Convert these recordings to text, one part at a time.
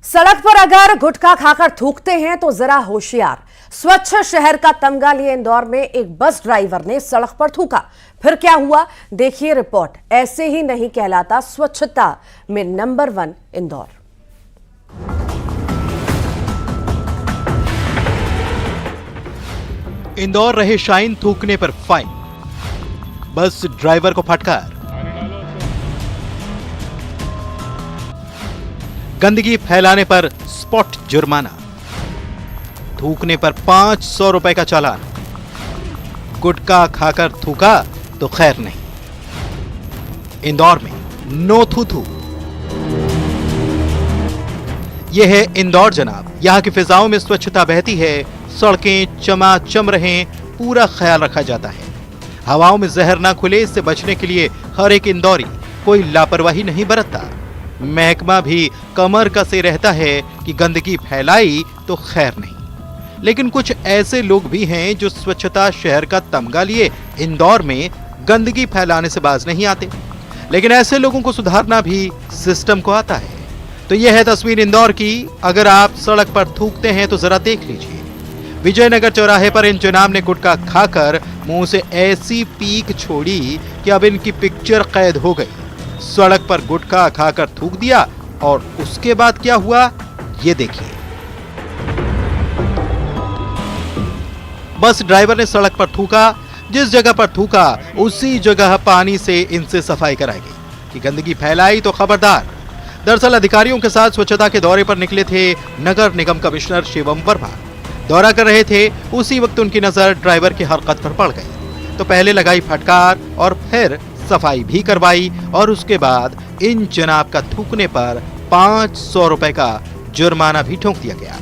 सड़क पर अगर गुटखा खाकर थूकते हैं तो जरा होशियार। स्वच्छ शहर का तमगा लिए इंदौर में एक बस ड्राइवर ने सड़क पर थूका। फिर क्या हुआ, देखिए रिपोर्ट। ऐसे ही नहीं कहलाता स्वच्छता में नंबर 1 इंदौर। इंदौर रहे शाइन, थूकने पर फाइन। बस ड्राइवर को फटकार। गंदगी फैलाने पर स्पॉट जुर्माना। थूकने पर 500 रुपए का चालान। गुटखा खाकर थूका तो खैर नहीं। इंदौर में नो थू थू। यह है इंदौर जनाब। यहां की फिजाओं में स्वच्छता बहती है, सड़कें चमाचम रहें, पूरा ख्याल रखा जाता है। हवाओं में जहर ना खुले, इससे बचने के लिए हर एक इंदौरी कोई लापरवाही नहीं बरतता। महकमा भी कमर कसे रहता है कि गंदगी फैलाई तो खैर नहीं। लेकिन कुछ ऐसे लोग भी हैं जो स्वच्छता शहर का तमगा लिए इंदौर में गंदगी फैलाने से बाज नहीं आते। लेकिन ऐसे लोगों को सुधारना भी सिस्टम को आता है। तो यह है तस्वीर इंदौर की। अगर आप सड़क पर थूकते हैं तो जरा देख लीजिए। विजयनगर चौराहे पर इन जनाब ने गुटखा खाकर मुंह से ऐसी पीक छोड़ी कि अब इनकी पिक्चर कैद हो गई। सड़क पर गुटखा खाकर थूक दिया और उसके बाद क्या हुआ ये देखिए। बस ड्राइवर ने सड़क पर थूका। जिस जगह पर थूका उसी जगह पानी से इनसे सफाई कराई गई कि गंदगी फैलाई तो खबरदार। दरअसल अधिकारियों के साथ स्वच्छता के दौरे पर निकले थे नगर निगम कमिश्नर शिवम वर्मा। दौरा कर रहे थे, उसी वक्त उनकी नजर ड्राइवर की हरकत पर पड़ गई तो पहले लगाई फटकार और फिर सफाई भी करवाई और उसके बाद इन जनाब का थूकने पर 500 रुपए का जुर्माना भी ठोक दिया गया।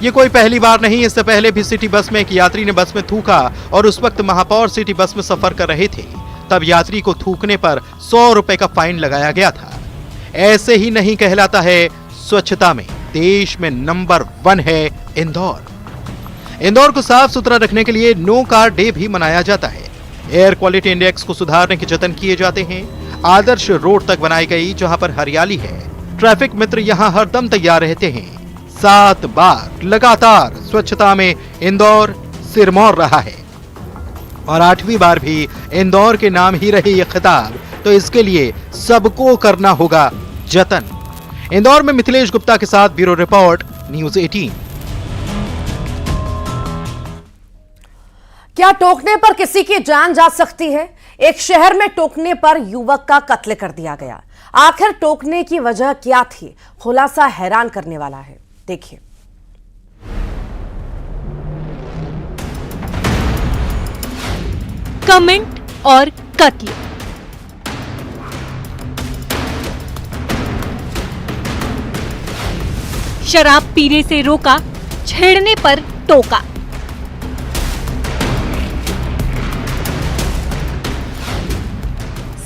ये कोई पहली बार नहीं, इससे पहले भी सिटी बस में एक यात्री ने बस में थूका और उस वक्त महापौर सिटी बस में सफर कर रहे थे। तब यात्री को थूकने पर 100 रुपए का फाइन लगाया गया था। ऐसे ही नहीं कहलाता है स्वच्छता में देश में नंबर 1 है इंदौर। इंदौर को साफ सुथरा रखने के लिए नो कार डे भी मनाया जाता है। एयर क्वालिटी इंडेक्स को सुधारने के जतन किए जाते हैं। आदर्श रोड तक बनाई गई जहां पर हरियाली है। ट्रैफिक मित्र यहां हरदम तैयार रहते हैं। 7 बार लगातार स्वच्छता में इंदौर सिरमौर रहा है और 8वीं बार भी इंदौर के नाम ही रहे ये खिताब। तो इसके लिए सबको करना होगा जतन। इंदौर में मिथिलेश गुप्ता के साथ ब्यूरो रिपोर्ट, न्यूज़ 18। क्या टोकने पर किसी की जान जा सकती है? एक शहर में टोकने पर युवक का कत्ल कर दिया गया। आखिर टोकने की वजह क्या थी? खुलासा हैरान करने वाला है, देखिए। कमेंट और कत्ल। शराब पीने से रोका, छेड़ने पर टोका।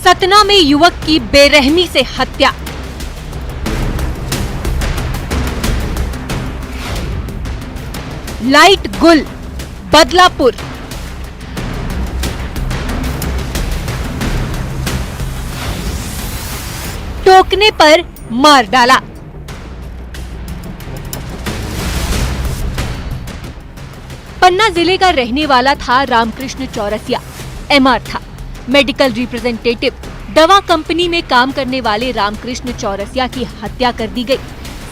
सतना में युवक की बेरहमी से हत्या। लाइट गुल, बदलापुर। टोकने पर मार डाला। पन्ना जिले का रहने वाला था रामकृष्ण चौरसिया। एमआर था, मेडिकल रिप्रेजेंटेटिव। दवा कंपनी में काम करने वाले रामकृष्ण चौरसिया की हत्या कर दी गई।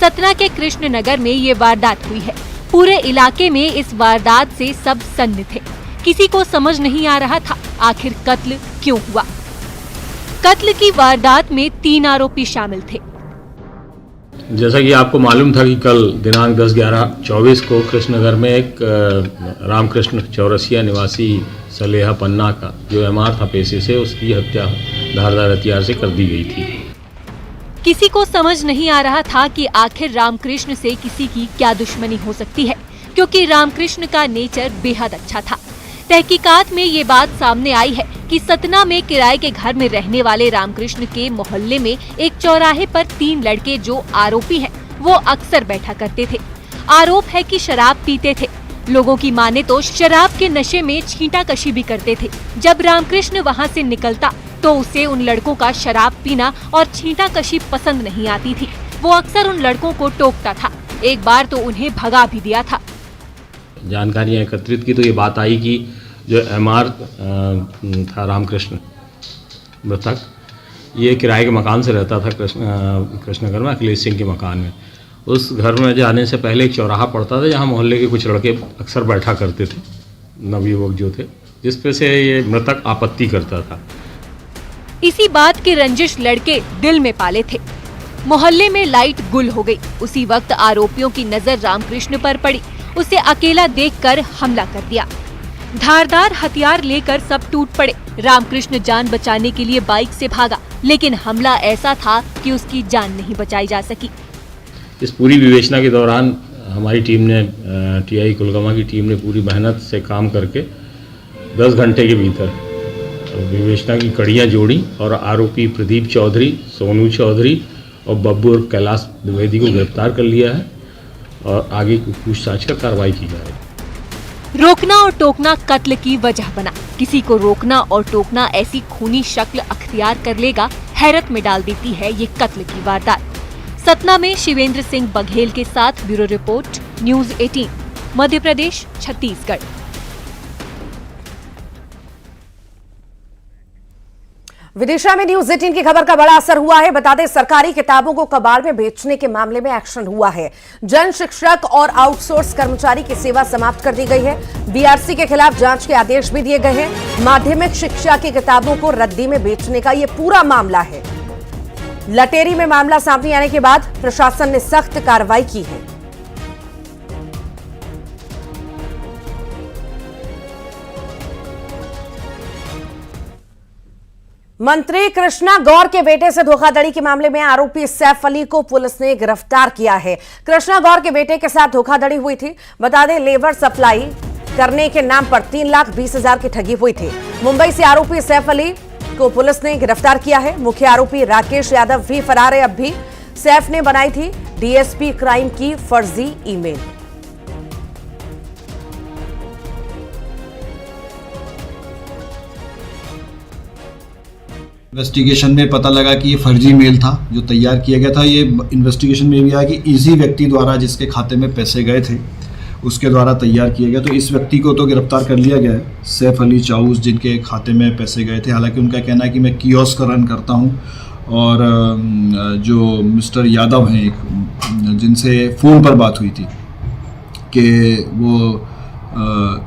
सतना के कृष्ण नगर में ये वारदात हुई है। पूरे इलाके में इस वारदात से सब सन्न थे। किसी को समझ नहीं आ रहा था आखिर कत्ल क्यों हुआ। कत्ल की वारदात में 3 आरोपी शामिल थे। जैसा कि आपको मालूम था कि कल दिनांक 10/11/24 को कृष्णनगर में एक रामकृष्ण चौरसिया निवासी सलेहा पन्ना का जो एमआर था पेशे से, उसकी हत्या धारदार हथियार से कर दी गई थी। किसी को समझ नहीं आ रहा था कि आखिर रामकृष्ण से किसी की क्या दुश्मनी हो सकती है, क्योंकि रामकृष्ण का नेचर बेहद अच्छा था। तहकीकात में ये बात सामने आई है कि सतना में किराए के घर में रहने वाले रामकृष्ण के मोहल्ले में एक चौराहे पर 3 लड़के जो आरोपी हैं, वो अक्सर बैठा करते थे। आरोप है कि शराब पीते थे। लोगों की माने तो शराब के नशे में छींटाकशी भी करते थे। जब रामकृष्ण वहां से निकलता तो उसे उन लड़कों का शराब पीना और छींटाकशी पसंद नहीं आती थी। वो अक्सर उन लड़कों को टोकता था। एक बार तो उन्हें भगा भी दिया था। जानकारियाँ एकत्रित की तो ये बात आई कि जो एमआर था रामकृष्ण मृतक, ये किराए के मकान से रहता था कृष्णनगर में, अखिलेश सिंह के मकान में। उस घर में जाने से पहले एक चौराहा पड़ता था जहाँ मोहल्ले के कुछ लड़के अक्सर बैठा करते थे, नवयुवक जो थे, जिस पे से ये मृतक आपत्ति करता था। इसी बात के रंजिश लड़के दिल में पाले थे। मोहल्ले में लाइट गुल हो गई। उसी वक्त आरोपियों की नजर रामकृष्ण पर पड़ी। उसे अकेला देखकर हमला कर दिया। धारदार हथियार लेकर सब टूट पड़े। रामकृष्ण जान बचाने के लिए बाइक से भागा, लेकिन हमला ऐसा था कि उसकी जान नहीं बचाई जा सकी। इस पूरी विवेचना के दौरान हमारी टीम ने, टीआई कुलगामा की टीम ने पूरी मेहनत से काम करके 10 घंटे के भीतर विवेचना की कड़ियाँ जोड़ी और आरोपी प्रदीप चौधरी, सोनू चौधरी और बब्बू और कैलाश द्विवेदी को गिरफ्तार कर लिया है और आगे की पूछताछ कर कार्रवाई की जा रही है। रोकना और टोकना कत्ल की वजह बना। किसी को रोकना और टोकना ऐसी खूनी शक्ल अख्तियार कर लेगा, हैरत में डाल देती है ये कत्ल की वारदात। सतना में शिवेंद्र सिंह बघेल के साथ bureau report, news 18, Madhya Pradesh, Chhattisgarh. Vidisha में न्यूज़ 18 की खबर का बड़ा असर हुआ है। बता दें, सरकारी किताबों को कबाड़ में बेचने के मामले में एक्शन हुआ है। जन शिक्षक और आउटसोर्स कर्मचारी की सेवा समाप्त कर दी गई है। बीआरसी के खिलाफ जांच के आदेश भी दिए गए हैं। माध्यमिक शिक्षा की किताबों को रद्दी में बेचने का यह पूरा मामला है। लटेरी में मामला सामने आने के बाद प्रशासन ने सख्त कार्रवाई की है। मंत्री कृष्णा गौर के बेटे से धोखाधड़ी के मामले में आरोपी सैफ अली को पुलिस ने गिरफ्तार किया है। कृष्णा गौर के बेटे के साथ धोखाधड़ी हुई थी। बता दें, लेबर सप्लाई करने के नाम पर 3,20,000 की ठगी हुई थी। मुंबई से आरोपी सैफ अली को पुलिस ने गिरफ्तार किया है। मुख्य आरोपी राकेश यादव भी फरार है। अब भी सैफ ने बनाई थी डीएसपी क्राइम की फर्जी ईमेल। इन्वेस्टिगेशन में पता लगा कि ये फर्जी मेल था जो तैयार किया गया था। ये इन्वेस्टिगेशन में भी आया कि इसी व्यक्ति द्वारा जिसके खाते में पैसे गए थे उसके द्वारा तैयार किया गया। तो इस व्यक्ति को तो गिरफ्तार कर लिया गया है, सैफ अली चाउस, जिनके खाते में पैसे गए थे। हालांकि उनका कहना है कि मैं कियोस्क रन करता हूं और जो मिस्टर यादव हैं एक, जिनसे फ़ोन पर बात हुई थी कि वो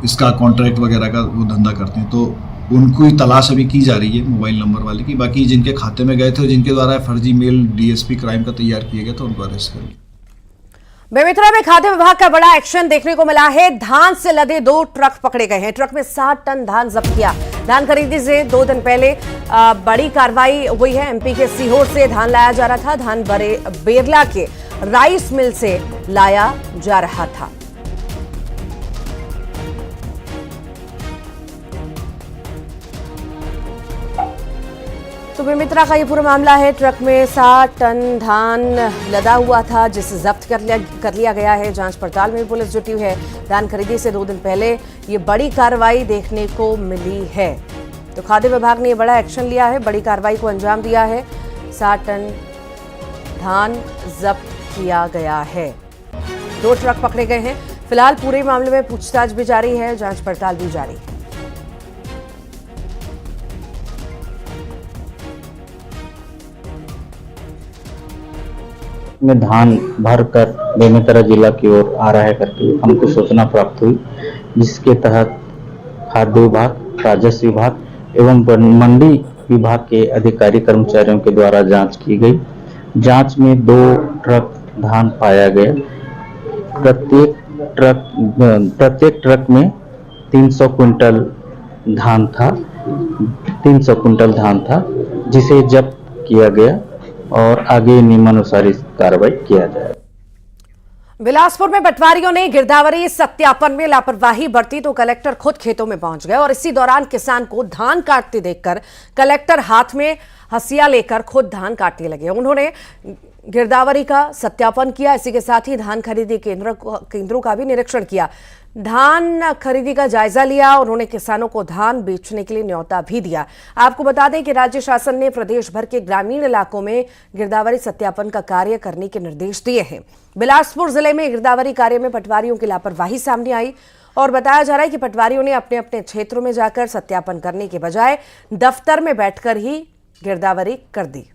इसका कॉन्ट्रैक्ट वगैरह का वो धंधा करते हैं, तो उनको तलाश अभी की जा रही है मोबाइल नंबर वाले की। बाकी जिनके खाते में गए थे, जिनके द्वारा फर्जी मेल डीएसपी क्राइम का तैयार किया गया था, उनको अरेस्ट कर लिया। बेमेतरा में खाद्य विभाग का बड़ा एक्शन देखने को मिला है। धान से लदे 2 ट्रक पकड़े गए हैं। ट्रक में 60 टन धान जब्त किया। धान खरीदी से 2 दिन पहले बड़ी कार्रवाई हुई है। एमपी के सीहोर से धान लाया जा रहा था। धान बेरला के राइस मिल से लाया जा रहा था। तो बेमेतरा का ये पूरा मामला है। ट्रक में 60 टन धान लदा हुआ था, जिसे जब्त कर लिया गया है। जांच पड़ताल में भी पुलिस जुटी हुई है। धान खरीदी से 2 दिन पहले ये बड़ी कार्रवाई देखने को मिली है। तो खाद्य विभाग ने ये बड़ा एक्शन लिया है, बड़ी कार्रवाई को अंजाम दिया है। 60 टन धान जब्त किया गया है। 2 ट्रक पकड़े गए हैं। फिलहाल पूरे मामले में पूछताछ भी जारी है, जांच पड़ताल भी जारी है। में धान भरकर बेमेतरा जिला की ओर आ रहा है करके हमको सूचना प्राप्त हुई, जिसके तहत खाद्य विभाग, राजस्व विभाग एवं मंडी विभाग के अधिकारी कर्मचारियों के द्वारा जांच की गई। जांच में 2 ट्रक धान पाया गया। प्रत्येक ट्रक में 300 क्विंटल धान था, 300 क्विंटल धान था, जिसे जब्त किया गया और आगे नियमानुसार कार्रवाई किया जाए। बिलासपुर में पटवारियों ने गिरदावरी सत्यापन में लापरवाही बरती तो कलेक्टर खुद खेतों में पहुंच गए और इसी दौरान किसान को धान काटते देखकर कलेक्टर हाथ में हंसिया लेकर खुद धान काटने लगे। उन्होंने गिरदावरी का सत्यापन किया। इसी के साथ ही धान खरीदी केंद्रों का भी निरीक्षण किया। धान खरीदी का जायजा लिया। उन्होंने किसानों को धान बेचने के लिए न्योता भी दिया। आपको बता दें कि राज्य शासन ने प्रदेश भर के ग्रामीण इलाकों में गिरदावरी सत्यापन का कार्य करने के निर्देश दिए हैं। बिलासपुर जिले में गिरदावरी कार्य में पटवारियों की लापरवाही सामने आई और बताया जा रहा है कि पटवारियों ने अपने अपने क्षेत्रों में जाकर सत्यापन करने के बजाय दफ्तर में बैठकर ही गिरदावरी कर दी।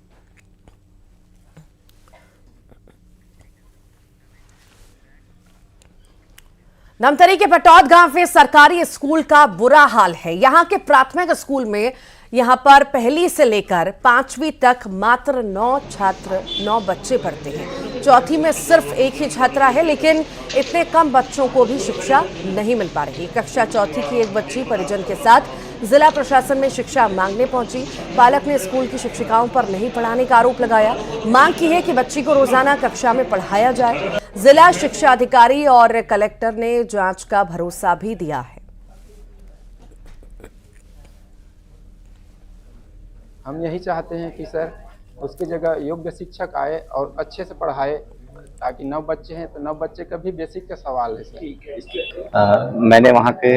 नमतरी के पटौद गांव में सरकारी स्कूल का बुरा हाल है। यहां के प्राथमिक स्कूल में यहां पर पहली से लेकर 5वीं तक मात्र 9 बच्चे पढ़ते हैं। चौथी में सिर्फ एक ही छात्रा है, लेकिन इतने कम बच्चों को भी शिक्षा नहीं मिल पा रही। कक्षा चौथी की एक बच्ची परिजन के साथ जिला प्रशासन में शिक्षा मांगने पहुंची। पालक ने स्कूल की शिक्षिकाओं पर नहीं पढ़ाने का आरोप लगाया। मांग की है कि बच्ची को रोजाना कक्षा में पढ़ाया जाए। जिला शिक्षा अधिकारी और कलेक्टर ने जांच का भरोसा भी दिया है। हम यही चाहते हैं कि सर उसकी जगह योग्य शिक्षक आए और अच्छे से पढ़ाए, ताकि 9 बच्चे हैं तो 9 बच्चे का भी बेसिक का सवाल है सर। मैंने वहाँ के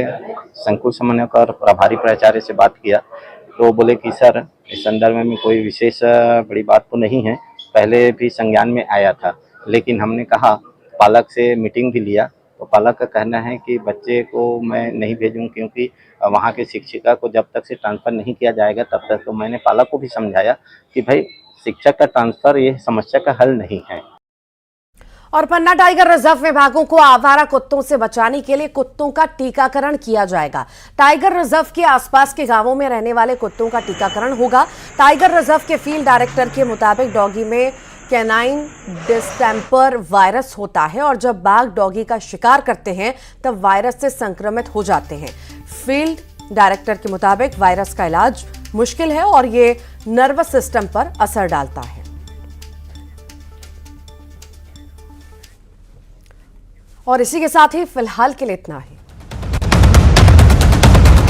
संकुल समन्वयक और प्रभारी प्राचार्य से बात किया तो वो बोले कि सर इस संदर्भ में कोई विशेष बड़ी बात तो नहीं है, पहले भी संज्ञान में आया था, लेकिन हमने कहा पालक से मीटिंग भी लिया तो पालक का कहना है कि बच्चे को मैं नहीं भेजूं, क्योंकि वहाँ के शिक्षिका को जब तक से ट्रांसफ़र नहीं किया जाएगा तब तक। तो मैंने पालक को भी समझाया कि भाई शिक्षक का ट्रांसफ़र ये समस्या का हल नहीं है। और पन्ना टाइगर रिजर्व में बाघों को आवारा कुत्तों से बचाने के लिए कुत्तों का टीकाकरण किया जाएगा। टाइगर रिजर्व के आसपास के गांवों में रहने वाले कुत्तों का टीकाकरण होगा। टाइगर रिजर्व के फील्ड डायरेक्टर के मुताबिक डॉगी में कैनाइन डिस्टेंपर वायरस होता है और जब बाघ डॉगी का शिकार करते हैं तब वायरस से संक्रमित हो जाते हैं। फील्ड डायरेक्टर के मुताबिक वायरस का इलाज मुश्किल है और ये नर्वस सिस्टम पर असर डालता है। और इसी के साथ ही फिलहाल के लिए इतना ही।